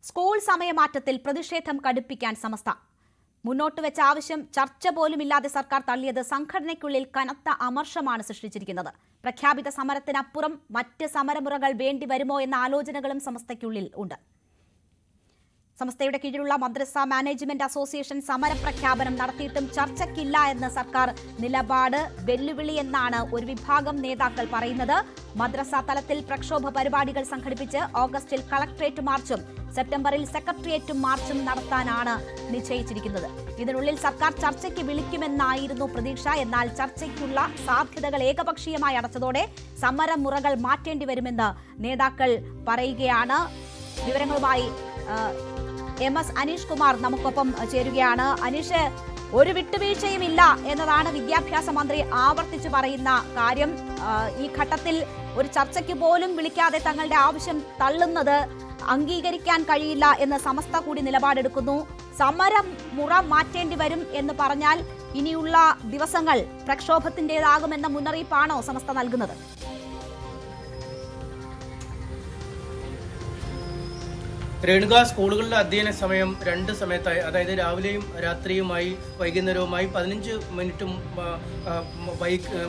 School സമയമാറ്റത്തിൽ പ്രതിഷേധം കടുപ്പിക്കാൻ സമസ്ത. മുന്നോട്ട് വെച്ച ആവശ്യം ചർച്ച പോലുമില്ലാതെ സർക്കാർ തള്ളിയത് സംഘടനയ്ക്കുള്ളിൽ കനത്ത അമർഷമാണ് സൃഷ്ടിച്ചിരിക്കുന്നത്. പ്രഖ്യാപിത സമരത്തിനപ്പുറം മറ്റ് സമരമുറകൾ വേണ്ടിവരുമോ എന്ന ആലോചനകളും സമസ്തയ്ക്കുള്ളിൽ ഉണ്ട്. സമസ്തയുടെ കീഴിലുള്ള മദ്രസ മാനേജ്മെന്റ് അസോസിയേഷൻ സമരപ്രഖ്യാപനം നടത്തിയിട്ടും ചർച്ചയ്ക്കില്ല എന്ന സർക്കാർ നിലപാട് വെല്ലുവിളി എന്നാണ് ഒരു വിഭാഗം നേതാക്കൾ പറയുന്നത്. മദ്രസ തലത്തിൽ പ്രക്ഷോഭ പരിപാടികൾ സംഘടിപ്പിച്ച് ഓഗസ്റ്റിൽ കളക്ടറേറ്റ് മാർച്ചും സെപ്റ്റംബറിൽ സെക്രട്ടേറിയറ്റ് മാർച്ചും നടത്താനാണ് നിശ്ചയിച്ചിരിക്കുന്നത്. ഇതിനുള്ളിൽ സർക്കാർ ചർച്ചയ്ക്ക് വിളിക്കുമെന്നായിരുന്നു പ്രതീക്ഷ. എന്നാൽ ചർച്ചയ്ക്കുള്ള സാധ്യതകൾ ഏകപക്ഷീയമായി അടച്ചതോടെ സമരമുറകൾ മാറ്റേണ്ടി വരുമെന്ന് നേതാക്കൾ പറയുകയാണ്. വിവരങ്ങളുമായി MS അനീഷ് കുമാർ നമുക്കൊപ്പം ചേരുകയാണ്. അനീഷ്, ഒരു വിട്ടുവീഴ്ചയും ഇല്ല എന്നതാണ് വിദ്യാഭ്യാസ മന്ത്രി ആവർത്തിച്ചു പറയുന്ന കാര്യം. ഈ ഘട്ടത്തിൽ ഒരു ചർച്ചയ്ക്ക് പോലും വിളിക്കാതെ തങ്ങളുടെ ആവശ്യം തള്ളുന്നത് അംഗീകരിക്കാൻ കഴിയില്ല എന്ന് സമസ്ത കൂടി നിലപാടെടുക്കുന്നു. സമരം മുറ മാറ്റേണ്ടി വരും എന്ന് പറഞ്ഞാൽ ഇനിയുള്ള ദിവസങ്ങൾ പ്രക്ഷോഭത്തിൻ്റെതാകുമെന്ന മുന്നറിയിപ്പാണോ സമസ്ത നൽകുന്നത്? രേണുക, സ്കൂളുകളിലെ അധ്യയന സമയം രണ്ട് സമയത്തായി, അതായത് രാവിലെയും രാത്രിയുമായി വൈകുന്നേരവുമായി 15 മിനിറ്റും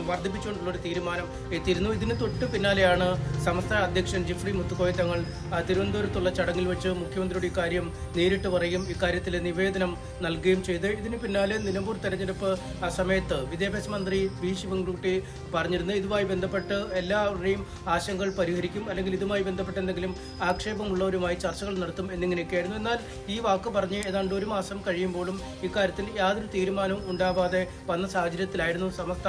വർദ്ധിപ്പിച്ചുകൊണ്ടുള്ളൊരു തീരുമാനം എത്തിയിരുന്നു. ഇതിന് തൊട്ട് പിന്നാലെയാണ് സമസ്ത അധ്യക്ഷൻ ജിഫ്രി മുത്തുക്കോയ തങ്ങൾ തിരുവനന്തപുരത്തുള്ള ചടങ്ങിൽ വെച്ച് മുഖ്യമന്ത്രിയുടെ ഇക്കാര്യം നേരിട്ട് പറയും, ഇക്കാര്യത്തിൽ നിവേദനം നൽകുകയും ചെയ്ത്. ഇതിന് പിന്നാലെ നിലമ്പൂർ തെരഞ്ഞെടുപ്പ് സമയത്ത് വിദ്യാഭ്യാസ മന്ത്രി വി ശിവൻകുട്ടി പറഞ്ഞിരുന്നു, ഇതുമായി ബന്ധപ്പെട്ട് എല്ലാവരുടെയും ആശങ്കകൾ പരിഹരിക്കും, അല്ലെങ്കിൽ ഇതുമായി ബന്ധപ്പെട്ട് എന്തെങ്കിലും ആക്ഷേപമുള്ളവരുമായി ചർച്ചകൾ നടത്തും എന്നിങ്ങനെയൊക്കെയായിരുന്നു. എന്നാൽ ഈ വാക്ക് പറഞ്ഞ് ഏതാണ്ട് ഒരു മാസം കഴിയുമ്പോഴും ഇക്കാര്യത്തിൽ യാതൊരു തീരുമാനവും ഉണ്ടാവാതെ വന്ന സാഹചര്യത്തിലായിരുന്നു സമസ്ത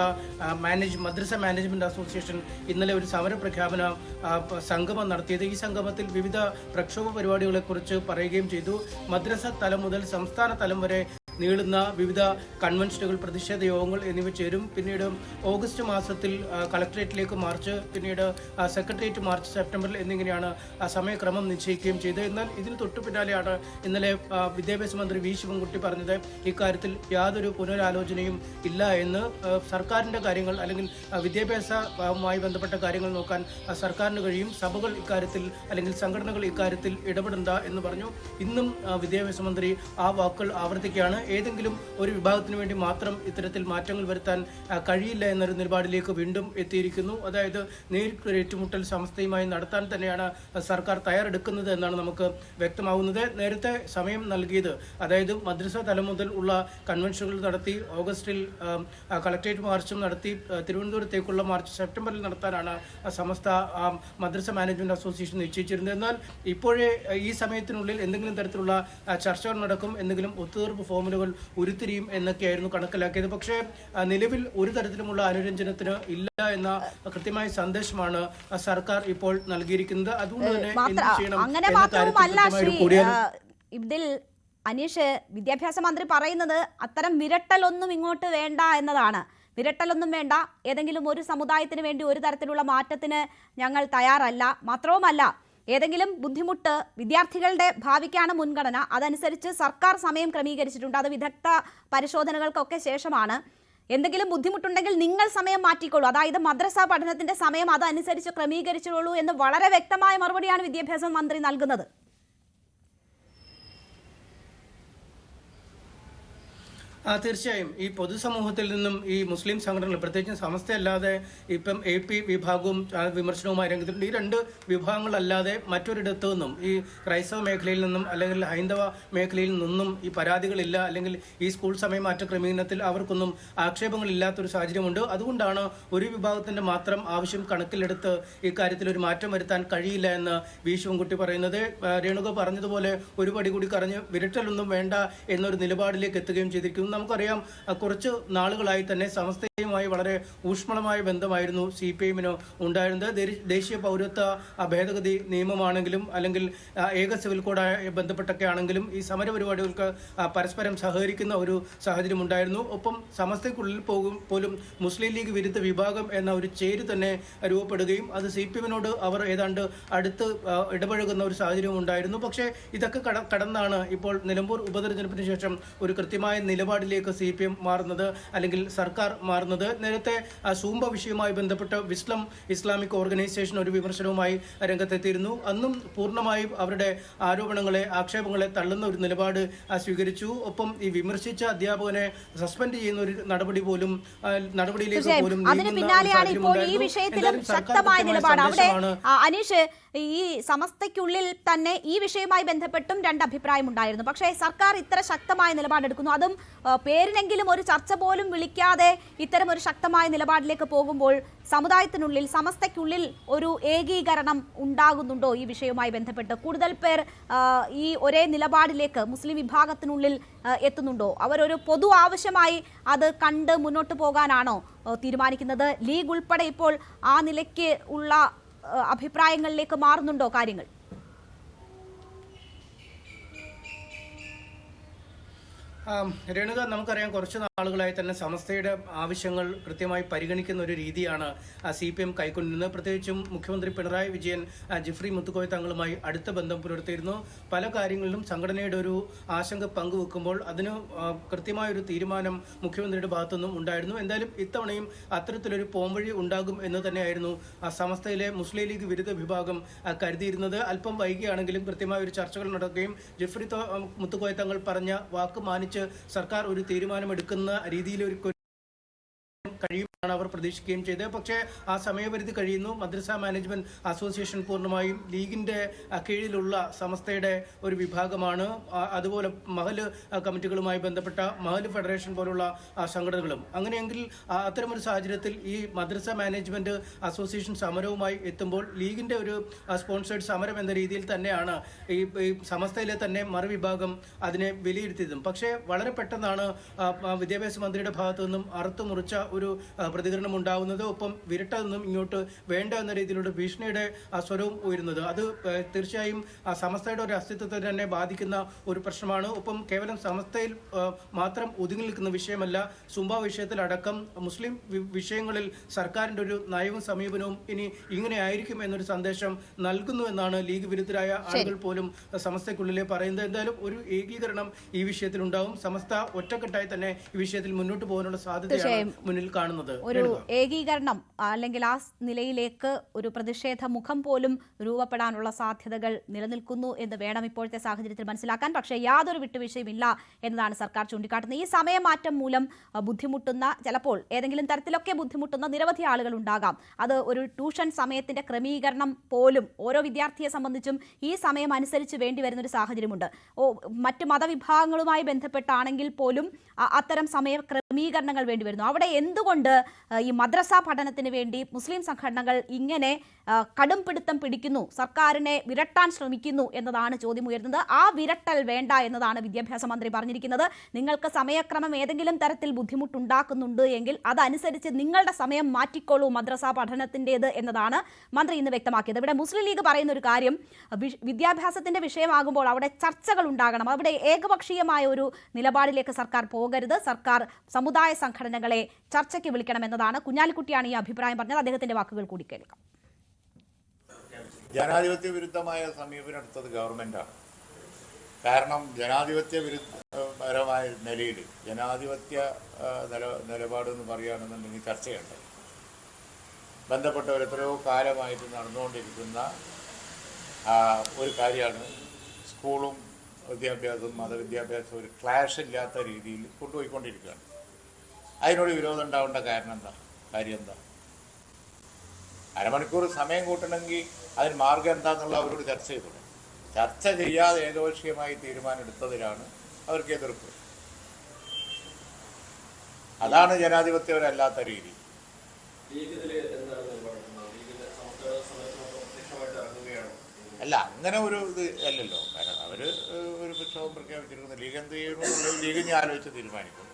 മദ്രസ മാനേജ്മെന്റ് അസോസിയേഷൻ ഇന്നലെ ഒരു സമര പ്രഖ്യാപന സംഗമം നടത്തിയത്. ഈ സംഗമത്തിൽ വിവിധ പ്രക്ഷോഭ പരിപാടികളെക്കുറിച്ച് പറയുകയും ചെയ്തു. മദ്രസ തലം മുതൽ സംസ്ഥാന തലം വരെ നീളുന്ന വിവിധ കൺവെൻഷനുകൾ, പ്രതിഷേധ യോഗങ്ങൾ എന്നിവ ചേരും. പിന്നീട് ഓഗസ്റ്റ് മാസത്തിൽ കളക്ടറേറ്റിലേക്ക് മാർച്ച്, പിന്നീട് സെക്രട്ടേറിയറ്റ് മാർച്ച് സെപ്റ്റംബറിൽ എന്നിങ്ങനെയാണ് സമയക്രമം നിശ്ചയിക്കുകയും ചെയ്തത്. എന്നാൽ ഇതിന് തൊട്ടു പിന്നാലെയാണ് ഇന്നലെ വിദ്യാഭ്യാസ മന്ത്രി വി ശിവൻകുട്ടി പറഞ്ഞത്, ഇക്കാര്യത്തിൽ യാതൊരു പുനരാലോചനയും ഇല്ല എന്ന്. സർക്കാരിൻ്റെ കാര്യങ്ങൾ അല്ലെങ്കിൽ വിദ്യാഭ്യാസവുമായി ബന്ധപ്പെട്ട കാര്യങ്ങൾ നോക്കാൻ സർക്കാരിന് കഴിയും, സഭകൾ ഇക്കാര്യത്തിൽ അല്ലെങ്കിൽ സംഘടനകൾ ഇക്കാര്യത്തിൽ ഇടപെടണ്ട എന്ന് പറഞ്ഞു. ഇന്നും വിദ്യാഭ്യാസ മന്ത്രി ആ വാക്കുകൾ ആവർത്തിക്കുകയാണ്. ഏതെങ്കിലും ഒരു വിഭാഗത്തിന് വേണ്ടി മാത്രം ഇത്തരത്തിൽ മാറ്റങ്ങൾ വരുത്താൻ കഴിയില്ല എന്നൊരു നിലപാടിലേക്ക് വീണ്ടും എത്തിയിരിക്കുന്നു. അതായത് നേരിട്ടൊരു ഏറ്റുമുട്ടൽ സമസ്തയുമായി നടത്താൻ തന്നെയാണ് സർക്കാർ തയ്യാറെടുക്കുന്നത് എന്നാണ് നമുക്ക് വ്യക്തമാവുന്നത്. നേരത്തെ സമയം നൽകിയത്, അതായത് മദ്രസ തലം മുതൽ ഉള്ള കൺവെൻഷനുകൾ നടത്തി ഓഗസ്റ്റിൽ കളക്ടറേറ്റ് മാർച്ചും നടത്തി തിരുവനന്തപുരത്തേക്കുള്ള മാർച്ച് സെപ്റ്റംബറിൽ നടത്താനാണ് സമസ്ത മദ്രസ മാനേജ്മെന്റ് അസോസിയേഷൻ നിശ്ചയിച്ചിരുന്നത്. എന്നാൽ ഇപ്പോഴേ ഈ സമയത്തിനുള്ളിൽ എന്തെങ്കിലും തരത്തിലുള്ള ചർച്ചകൾ നടക്കും, എന്തെങ്കിലും ഒത്തുതീർപ്പ് ഫോമുകൾ ഉരുത്തിരിയും എന്നൊക്കെയായിരുന്നു കണക്കിലാക്കിയത്. പക്ഷേ നിലവിൽ ഒരു തരത്തിലുമുള്ള അനുരഞ്ജനത്തിന് ഇല്ല എന്ന കൃത്യമായ സന്ദേശമാണ് സർക്കാർ ഇപ്പോൾ നൽകിയിരിക്കുന്നത്. അതുകൊണ്ട് തന്നെ ഇതിൽ അനീഷ്, വിദ്യാഭ്യാസ മന്ത്രി പറയുന്നത് അത്തരം വിരട്ടലൊന്നും ഇങ്ങോട്ട് വേണ്ട എന്നതാണ്. വിരട്ടലൊന്നും വേണ്ട, ഏതെങ്കിലും ഒരു സമുദായത്തിന് വേണ്ടി ഒരു തരത്തിലുള്ള മാറ്റത്തിന് ഞങ്ങൾ തയ്യാറല്ല. മാത്രവുമല്ല, ഏതെങ്കിലും ബുദ്ധിമുട്ട്, വിദ്യാർത്ഥികളുടെ ഭാവിക്കാണ് മുൻഗണന, അതനുസരിച്ച് സർക്കാർ സമയം ക്രമീകരിച്ചിട്ടുണ്ട്. അത് വിദഗ്ധ പരിശോധനകൾക്കൊക്കെ ശേഷമാണ്. എന്തെങ്കിലും ബുദ്ധിമുട്ടുണ്ടെങ്കിൽ നിങ്ങൾ സമയം മാറ്റിക്കൊള്ളൂ, അതായത് മദ്രസ പഠനത്തിന്റെ സമയം അതനുസരിച്ച് ക്രമീകരിച്ചോളൂ എന്ന് വളരെ വ്യക്തമായ മറുപടിയാണ് വിദ്യാഭ്യാസ മന്ത്രി നൽകുന്നത്. തീർച്ചയായും ഈ പൊതുസമൂഹത്തിൽ നിന്നും ഈ മുസ്ലിം സംഘടനകൾ, പ്രത്യേകിച്ചും സമസ്തയല്ലാതെ ഇപ്പം AP വിഭാഗവും വിമർശനവുമായി രംഗത്തുണ്ട്. ഈ രണ്ട് വിഭാഗങ്ങളല്ലാതെ മറ്റൊരിടത്തു നിന്നും, ഈ ക്രൈസ്തവ മേഖലയിൽ നിന്നും അല്ലെങ്കിൽ ഹൈന്ദവ മേഖലയിൽ നിന്നും ഈ പരാതികളില്ല, അല്ലെങ്കിൽ ഈ സ്കൂൾ സമയമാറ്റ ക്രമീകരണത്തിൽ അവർക്കൊന്നും ആക്ഷേപങ്ങളില്ലാത്തൊരു സാഹചര്യമുണ്ട്. അതുകൊണ്ടാണ് ഒരു വിഭാഗത്തിന്റെ മാത്രം ആവശ്യം കണക്കിലെടുത്ത് ഇക്കാര്യത്തിൽ ഒരു മാറ്റം വരുത്താൻ കഴിയില്ല എന്ന് വി ശിവൻകുട്ടി പറയുന്നത്. രേണുക പറഞ്ഞതുപോലെ ഒരു പടി കൂടി കറഞ്ഞ് വിരട്ടലൊന്നും വേണ്ട എന്നൊരു നിലപാടിലേക്ക് എത്തുകയും ചെയ്തിരിക്കുന്നു. നമുക്കറിയാം, കുറച്ച് നാളുകളായി തന്നെ സമസ്തയുമായി വളരെ ഊഷ്മളമായ ബന്ധമായിരുന്നു CPM-ന് ഉണ്ടായിരുന്നത്. ദേശീയ പൗരത്വ ഭേദഗതി നിയമമാണെങ്കിലും അല്ലെങ്കിൽ ഏക സിവിൽ കോഡായി ബന്ധപ്പെട്ടൊക്കെ ആണെങ്കിലും ഈ സമരപരിപാടികൾക്ക് പരസ്പരം സഹകരിക്കുന്ന ഒരു സാഹചര്യം ഉണ്ടായിരുന്നു. ഒപ്പം സമസ്തയ്ക്കുള്ളിൽ പോലും മുസ്ലിം ലീഗ് വിരുദ്ധ വിഭാഗം എന്ന ഒരു ചേരി തന്നെ രൂപപ്പെടുകയും അത് CPM-നോട് അവർ ഏതാണ്ട് അടുത്ത് ഇടപഴകുന്ന ഒരു സാഹചര്യം ഉണ്ടായിരുന്നു. പക്ഷേ ഇതൊക്കെ കടന്നാണ് ഇപ്പോൾ നിലമ്പൂർ ഉപതെരഞ്ഞെടുപ്പിന് ശേഷം ഒരു കൃത്യമായ നിലപാടിലേക്ക് CPM മാറുന്നത്, അല്ലെങ്കിൽ സർക്കാർ മാറുന്നത്. കാണുന്നത്. നേരത്തെ സൂംബ വിഷയവുമായി ബന്ധപ്പെട്ട് വിസ്ലം ഇസ്ലാമിക് ഓർഗനൈസേഷൻ ഒരു വിമർശനവുമായി രംഗത്തെത്തിയിരുന്നു. അന്നും പൂർണ്ണമായും അവരുടെ ആക്ഷേപങ്ങളെ തള്ളുന്ന ഒരു നിലപാട് സ്വീകരിച്ചു. ഒപ്പം ഈ വിമർശിച്ച അധ്യാപകനെ സസ്പെൻഡ് ചെയ്യുന്ന ഒരു നടപടിയിലേക്ക് പോലും അതിന് പിന്നാലെയാണ് ഇപ്പോൾ ഈ വിഷയത്തിലും ശക്തമായ നിലപാട്. അവിടെ അനീഷ്, ഈ സമസ്തയ്ക്കുള്ളിൽ തന്നെ ഈ വിഷയവുമായി ബന്ധപ്പെട്ടും രണ്ട് അഭിപ്രായം ഉണ്ടായിരുന്നു. പക്ഷേ സർക്കാർ ഇത്ര ശക്തമായ നിലപാടെടുക്കുന്നു, അതും പേരിനെങ്കിലും ഒരു ചർച്ച പോലും വിളിക്കാതെ ഇത്തരം ഒരു ശക്തമായ നിലപാടിലേക്ക് പോകുമ്പോൾ സമുദായത്തിനുള്ളിൽ സമസ്തയ്ക്കുള്ളിൽ ഒരു ഏകീകരണം ഉണ്ടാകുന്നുണ്ടോ? ഈ വിഷയവുമായി ബന്ധപ്പെട്ട് കൂടുതൽ പേർ ഈ ഒരേ നിലപാടിലേക്ക് മുസ്ലിം വിഭാഗത്തിനുള്ളിൽ എത്തുന്നുണ്ടോ? അവരൊരു പൊതു ആവശ്യമായി അത് കണ്ട് മുന്നോട്ട് പോകാനാണോ തീരുമാനിക്കുന്നത്? ലീഗ് ഉൾപ്പെടെ ഇപ്പോൾ ആ നിലയ്ക്ക് ഉള്ള അഭിപ്രായങ്ങളിലേക്ക് മാറുന്നുണ്ടോ കാര്യങ്ങൾ? രേണുക, നമുക്കറിയാം കുറച്ച് നാളുകളായി തന്നെ സമസ്തയുടെ ആവശ്യങ്ങൾ കൃത്യമായി പരിഗണിക്കുന്ന ഒരു രീതിയാണ് CPM കൈക്കൊണ്ടിരുന്നത്. പ്രത്യേകിച്ചും മുഖ്യമന്ത്രി പിണറായി വിജയൻ ജിഫ്രി മുത്തുക്കോയ തങ്ങളുമായി അടുത്ത ബന്ധം പുലർത്തിയിരുന്നു. പല കാര്യങ്ങളിലും സംഘടനയുടെ ഒരു ആശങ്ക പങ്കുവെക്കുമ്പോൾ അതിന് കൃത്യമായൊരു തീരുമാനം മുഖ്യമന്ത്രിയുടെ ഭാഗത്തുനിന്നും ഉണ്ടായിരുന്നു. എന്തായാലും ഇത്തവണയും അത്തരത്തിലൊരു പോംവഴി ഉണ്ടാകും എന്ന് തന്നെയായിരുന്നു സമസ്തയിലെ മുസ്ലിം ലീഗ് വിരുദ്ധ വിഭാഗം കരുതിയിരുന്നത്. അല്പം വൈകിയാണെങ്കിലും കൃത്യമായ ഒരു ചർച്ചകൾ നടക്കുകയും ജിഫ്രി മുത്തുക്കോയ തങ്ങൾ പറഞ്ഞ വാക്ക് മാനിച്ച് സർക്കാർ ഒരു തീരുമാനമെടുക്കുന്ന രീതിയിൽ ഒരു കഴിയുമെന്നാണ് അവർ പ്രതീക്ഷിക്കുകയും ചെയ്തത്. പക്ഷേ ആ സമയപരിധി കഴിയുന്നു. മദ്രസ മാനേജ്മെന്റ് അസോസിയേഷൻ പൂർണ്ണമായും ലീഗിന്റെ കീഴിലുള്ള സമസ്തയുടെ ഒരു വിഭാഗമാണ്. അതുപോലെ മഹല് കമ്മിറ്റികളുമായി ബന്ധപ്പെട്ട മഹല് ഫെഡറേഷൻ പോലുള്ള സംഘടനകളും. അങ്ങനെയെങ്കിൽ അത്തരമൊരു സാഹചര്യത്തിൽ ഈ മദ്രസ മാനേജ്മെന്റ് അസോസിയേഷൻ സമരവുമായി എത്തുമ്പോൾ ലീഗിന്റെ ഒരു സ്പോൺസേഡ് സമരം എന്ന രീതിയിൽ തന്നെയാണ് ഈ സമസ്തയിലെ തന്നെ മറുവിഭാഗം അതിനെ വിലയിരുത്തിയതും. പക്ഷേ വളരെ പെട്ടെന്നാണ് വിദ്യാഭ്യാസ മന്ത്രിയുടെ ഭാഗത്തു നിന്നും അറുത്തുമുറിച്ച ഒരു പ്രതികരണം ഉണ്ടാകുന്നത്. ഒപ്പം വിരട്ടതൊന്നും ഇങ്ങോട്ട് വേണ്ട എന്ന രീതിയിലുള്ള ഭീഷണിയുടെ സ്വരവും ഉയരുന്നത്. അത് തീർച്ചയായും സമസ്തയുടെ ഒരു അസ്തിത്വത്തെ തന്നെ ബാധിക്കുന്ന ഒരു പ്രശ്നമാണ്. ഒപ്പം കേവലം സമസ്തയിൽ മാത്രം ഒതുങ്ങി നിൽക്കുന്ന വിഷയമല്ല, സുംബ വിഷയത്തിലടക്കം മുസ്ലിം വിഷയങ്ങളിൽ സർക്കാരിന്റെ ഒരു നയവും സമീപനവും ഇനി ഇങ്ങനെ ആയിരിക്കും എന്നൊരു സന്ദേശം നൽകുന്നു എന്നാണ് ലീഗ് വിരുദ്ധരായ ആളുകൾ പോലും സമസ്തയ്ക്കുള്ളിലെ പറയുന്നത്. എന്തായാലും ഒരു ഏകീകരണം ഈ വിഷയത്തിൽ ഉണ്ടാവും. സമസ്ത ഒറ്റക്കെട്ടായി തന്നെ ഈ വിഷയത്തിൽ മുന്നോട്ട് പോകാനുള്ള സാധ്യതയാണ് മുന്നിൽ കാണുന്നത്. ഒരു ഏകീകരണം അല്ലെങ്കിൽ ആ നിലയിലേക്ക് ഒരു പ്രതിഷേധ മുഖം പോലും രൂപപ്പെടാനുള്ള സാധ്യതകൾ നിലനിൽക്കുന്നു എന്ന് വേണം ഇപ്പോഴത്തെ സാഹചര്യത്തിൽ മനസ്സിലാക്കാൻ. പക്ഷേ യാതൊരു വിട്ടുവീഴ്ചയുമില്ല എന്നതാണ് സർക്കാർ ചൂണ്ടിക്കാട്ടുന്നത്. ഈ സമയമാറ്റം മൂലം ബുദ്ധിമുട്ടുന്ന, ചിലപ്പോൾ ഏതെങ്കിലും തരത്തിലൊക്കെ ബുദ്ധിമുട്ടുന്ന നിരവധി ആളുകൾ ഉണ്ടാകാം. അത് ഒരു ട്യൂഷൻ സമയത്തിന്റെ ക്രമീകരണം പോലും ഓരോ വിദ്യാർത്ഥിയെ സംബന്ധിച്ചും ഈ സമയം അനുസരിച്ച് വേണ്ടി വരുന്നൊരു സാഹചര്യമുണ്ട്. മറ്റ് മതവിഭാഗങ്ങളുമായി ബന്ധപ്പെട്ടാണെങ്കിൽ പോലും അത്തരം സമയ ക്രമീകരണങ്ങൾ വേണ്ടി വരുന്നു. അവിടെ എന്തുകൊണ്ട് ഈ മദ്രസ പഠനത്തിന് വേണ്ടി മുസ്ലിം സംഘടനകൾ ഇങ്ങനെ കടും പിടുത്തം പിടിക്കുന്നു, സർക്കാരിനെ വിരട്ടാൻ ശ്രമിക്കുന്നു എന്നതാണ് ചോദ്യം ഉയരുന്നത്. ആ വിരട്ടൽ വേണ്ട എന്നതാണ് വിദ്യാഭ്യാസ മന്ത്രി പറഞ്ഞിരിക്കുന്നത്. നിങ്ങൾക്ക് സമയക്രമം ഏതെങ്കിലും തരത്തിൽ ബുദ്ധിമുട്ടുണ്ടാക്കുന്നുണ്ട് എങ്കിൽ അതനുസരിച്ച് നിങ്ങളുടെ സമയം മാറ്റിക്കോളൂ മദ്രസ പഠനത്തിൻ്റെത് എന്നതാണ് മന്ത്രി ഇന്ന് വ്യക്തമാക്കിയത്. ഇവിടെ മുസ്ലിം ലീഗ് പറയുന്ന ഒരു കാര്യം, വിദ്യാഭ്യാസത്തിന്റെ വിഷയമാകുമ്പോൾ അവിടെ ചർച്ചകൾ ഉണ്ടാകണം, അവിടെ ഏകപക്ഷീയമായ ഒരു നിലപാടിലേക്ക് സർക്കാർ പോകരുത്, സർക്കാർ സമുദായ സംഘടനകളെ ചർച്ചയ്ക്ക് വിളിക്കണം എന്നതാണ്. കുഞ്ഞാലിക്കുട്ടിയാണ് ഈ അഭിപ്രായം പറഞ്ഞത്. അദ്ദേഹത്തിന്റെ വാക്കുകൾ കൂടി കേൾക്കാം. ജനാധിപത്യ വിരുദ്ധമായ സമീപനം എടുത്തത് ഗവൺമെന്റാണ്. കാരണം ജനാധിപത്യ വിരുദ്ധപരമായ നിലയിൽ ജനാധിപത്യ നിലപാടെന്ന് പറയുകയാണെന്നുണ്ടെങ്കിൽ ചർച്ചയുണ്ട്. ബന്ധപ്പെട്ടവർ എത്രയോ കാലമായിട്ട് നടന്നുകൊണ്ടിരിക്കുന്ന ഒരു കാര്യമാണ് സ്കൂളും വിദ്യാഭ്യാസവും മതവിദ്യാഭ്യാസവും ഒരു ക്ലാഷ് ഇല്ലാത്ത രീതിയിൽ കൊണ്ടുപോയിക്കൊണ്ടിരിക്കുകയാണ്. അതിനോട് വിരോധം ഉണ്ടാവേണ്ട കാര്യം എന്താ? അരമണിക്കൂർ സമയം കൂട്ടണമെങ്കിൽ അതിന് മാർഗം എന്താണെന്നുള്ള അവരോട് ചർച്ച ചെയ്തു. ചർച്ച ചെയ്യാതെ ഏകപക്ഷീയമായി തീരുമാനം എടുത്തതിലാണ് അവർക്ക് എതിർപ്പ്. അതാണ് ജനാധിപത്യപരമല്ലാത്ത രീതി. അല്ല, അങ്ങനെ ഒരു ഇത് അല്ലല്ലോ. കാരണം അവർ ഒരു പ്രക്ഷോഭം പ്രഖ്യാപിച്ചിരിക്കുന്നത് ലീഗ് എന്ത് ചെയ്യണമെന്നുള്ളത് ലീഗ് ഞാൻ ആലോചിച്ച് തീരുമാനിക്കും.